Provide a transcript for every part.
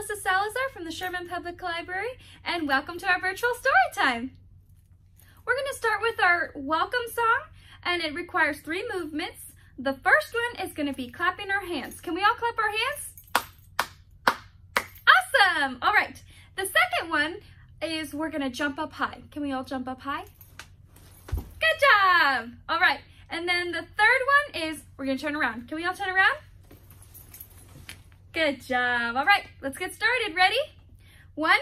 Melissa Salazar from the Sherman Public Library, and welcome to our virtual story time. We're going to start with our welcome song, and it requires 3 movements. The first one is going to be clapping our hands. Can we all clap our hands? Awesome! All right. The second one is we're going to jump up high. Can we all jump up high? Good job! All right. And then the third one is we're going to turn around. Can we all turn around? Good job. All right, let's get started. Ready? 1,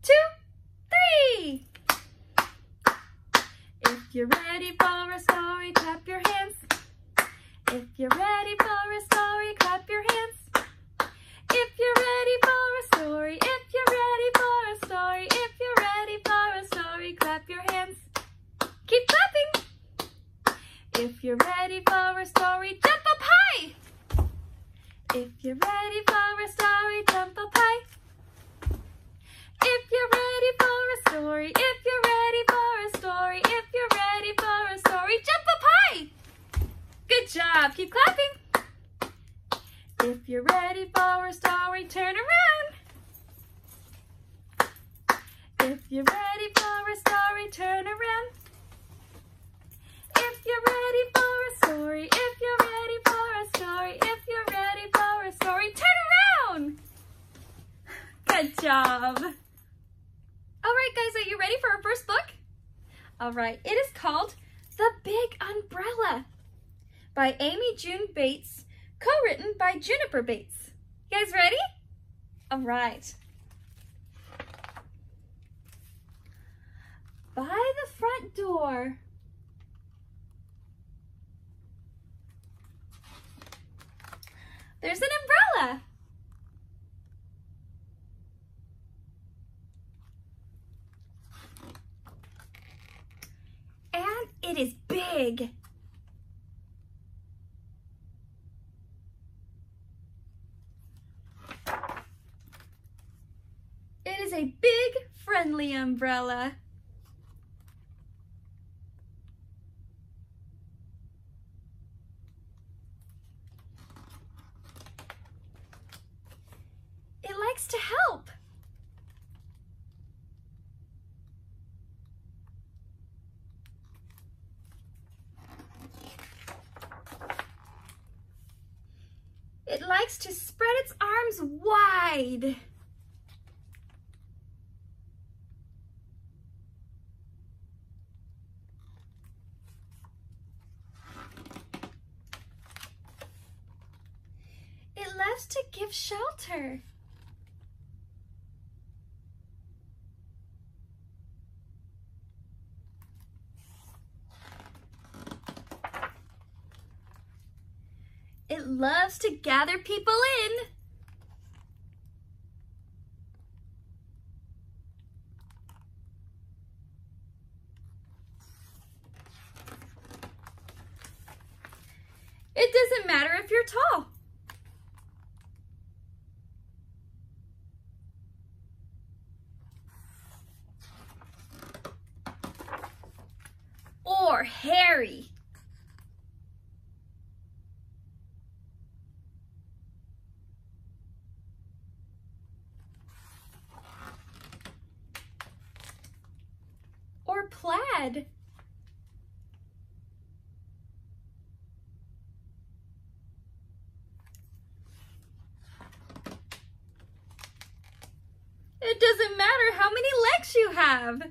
2, 3. If you're ready for a story, clap your hands. If you're ready for a story, clap your hands. If you're ready for a story, if you're ready for a story, if you're ready for a story, clap your hands. Keep clapping. If you're ready for a story, jump up high. If you're ready for a story, jump up high. If you're ready for a story, if you're ready for a story, if you're ready for a story, jump up high. Good job. Keep clapping. If you're ready for a story, turn around. If you're ready for a story, turn around. If you're ready for a story, if you're ready for a story, if you're ready for a story, turn around. Good job. All right, guys, are you ready for our first book? All right, it is called The Big Umbrella by Amy June Bates, co-written by Juniper Bates. You guys ready? All right. By the front door, there's an umbrella. And it is big. It is a big, friendly umbrella. It likes to help. It likes to spread its arms wide. It loves to give shelter. It loves to gather people in. It doesn't matter if you're tall. Or hairy. Or plaid. It doesn't matter how many legs you have.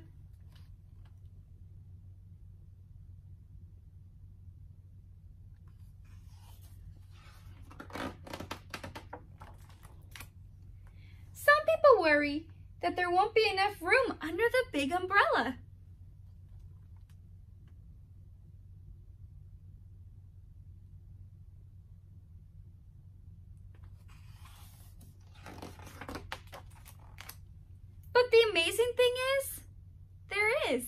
Some people worry that there won't be enough room under the big umbrella. But the amazing thing is, there is.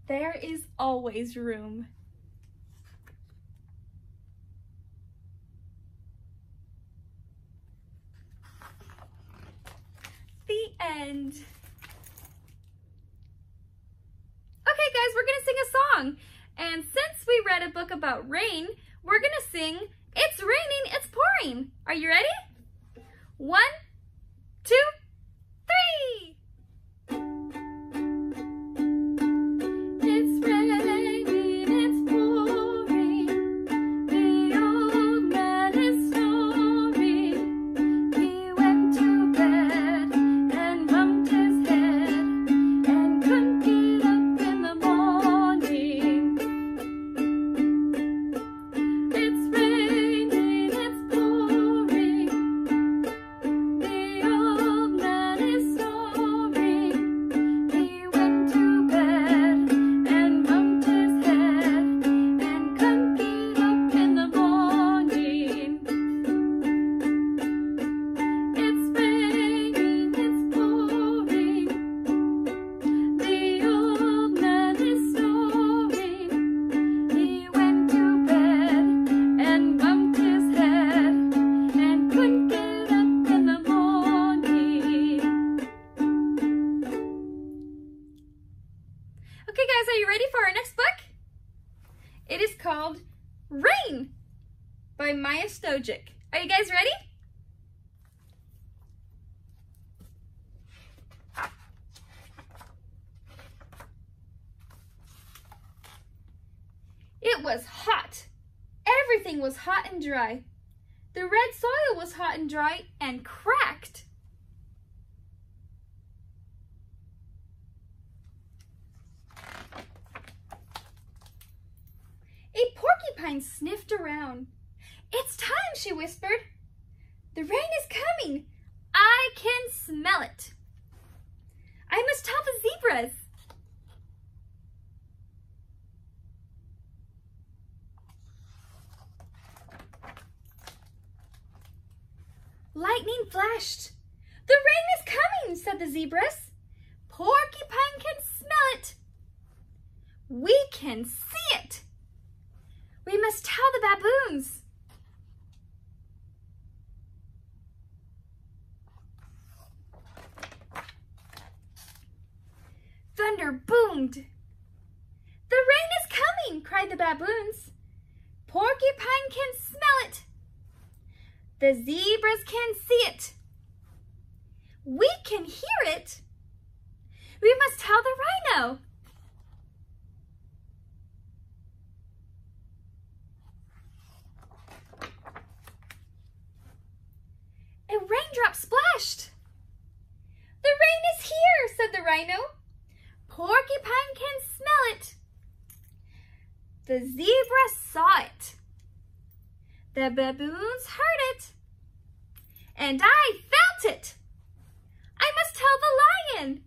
There is always room. end. Okay guys, we're gonna sing a song. And since we read a book about rain, we're gonna sing It's Raining, It's Pouring. Are you ready? 1, 2, 3. It's raining, it's pouring. The old man is snoring. He went to bed and bumped his head and couldn't get up in the morning. It's raining, it's pouring. The old man is snoring. He went to bed and bumped his head and couldn't get up in the morning. It's raining, it's pouring. The old man is snoring. He went to bed and bumped his head and couldn't get up in the morning. Okay guys, are you ready for our next book? It is called Rain by Maya Stojic. Are you guys ready? It was hot. Everything was hot and dry. The red soil was hot and dry and cracked. A porcupine sniffed around. It's time, she whispered. The rain is coming. I can smell it. I must tell the zebras. Lightning flashed. The rain is coming, said the zebras. Porcupine can smell it. We can see it. We must tell the baboons. Thunder boomed. The rain is coming, cried the baboons. Porcupine can smell it. The zebras can see it. We can hear it. We must tell the rhino. A raindrop splashed. The rain is here, said the rhino. Porcupine can smell it. The zebra saw it. The baboons heard it. And I felt it. I must tell the lion.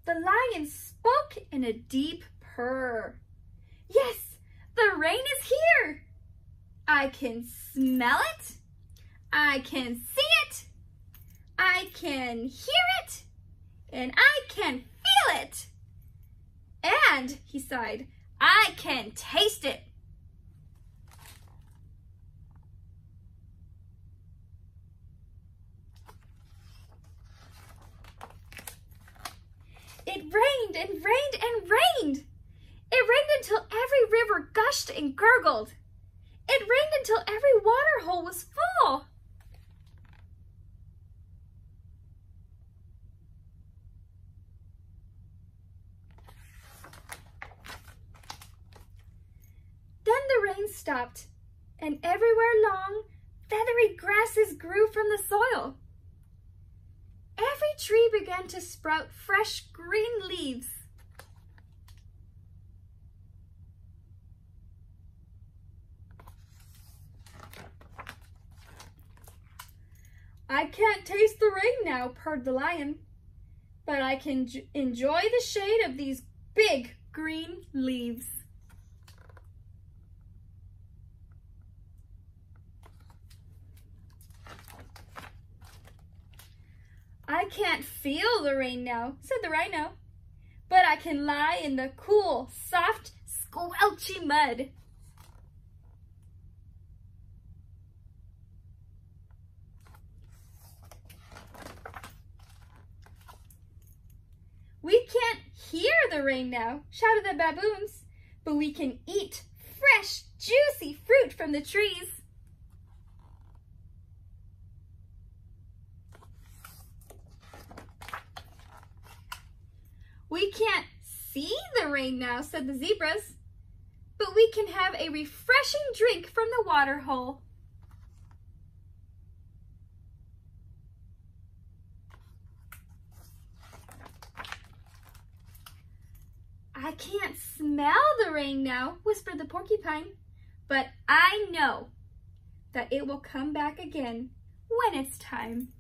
The lion spoke in a deep purr. Yes, the rain is here. I can smell it. I can see it. I can hear it. And I can feel it. And, he sighed, I can taste it. It rained and rained and rained. It rained until every river gushed and gurgled. It rained until every water hole was full. Then the rain stopped, and everywhere long, feathery grasses grew from the soil. Every tree began to sprout fresh green leaves. I can't taste the rain now, purred the lion, but I can enjoy the shade of these big green leaves. I can't feel the rain now, said the rhino, but I can lie in the cool, soft, squelchy mud. We can't hear the rain now, shouted the baboons, but we can eat fresh, juicy fruit from the trees. We can't see the rain now, said the zebras, but we can have a refreshing drink from the water hole. I can't smell the rain now, whispered the porcupine, but I know that it will come back again when it's time.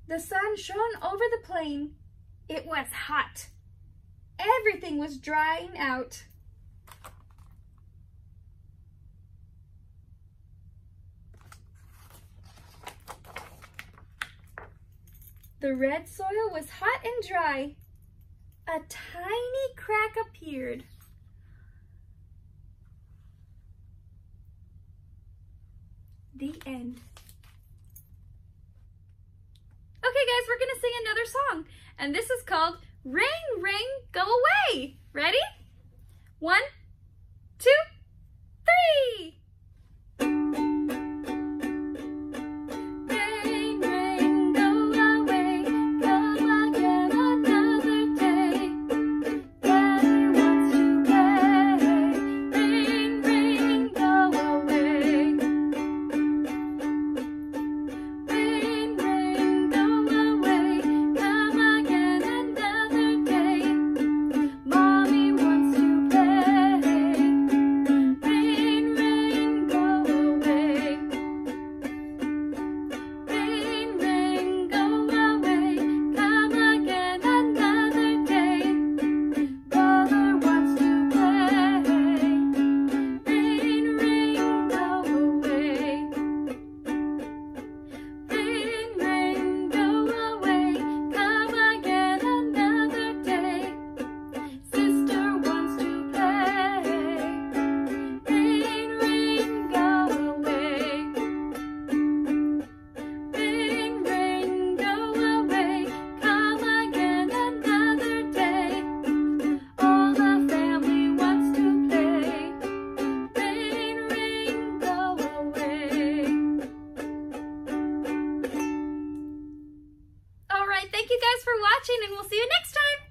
The sun shone over the plain. It was hot. Everything was drying out. The red soil was hot and dry. A tiny crack appeared. The end. Okay guys, we're gonna sing another song, and this is called Rain, Rain, Go Away. Ready? 1, 2, 3. Thank you guys for watching, and we'll see you next time.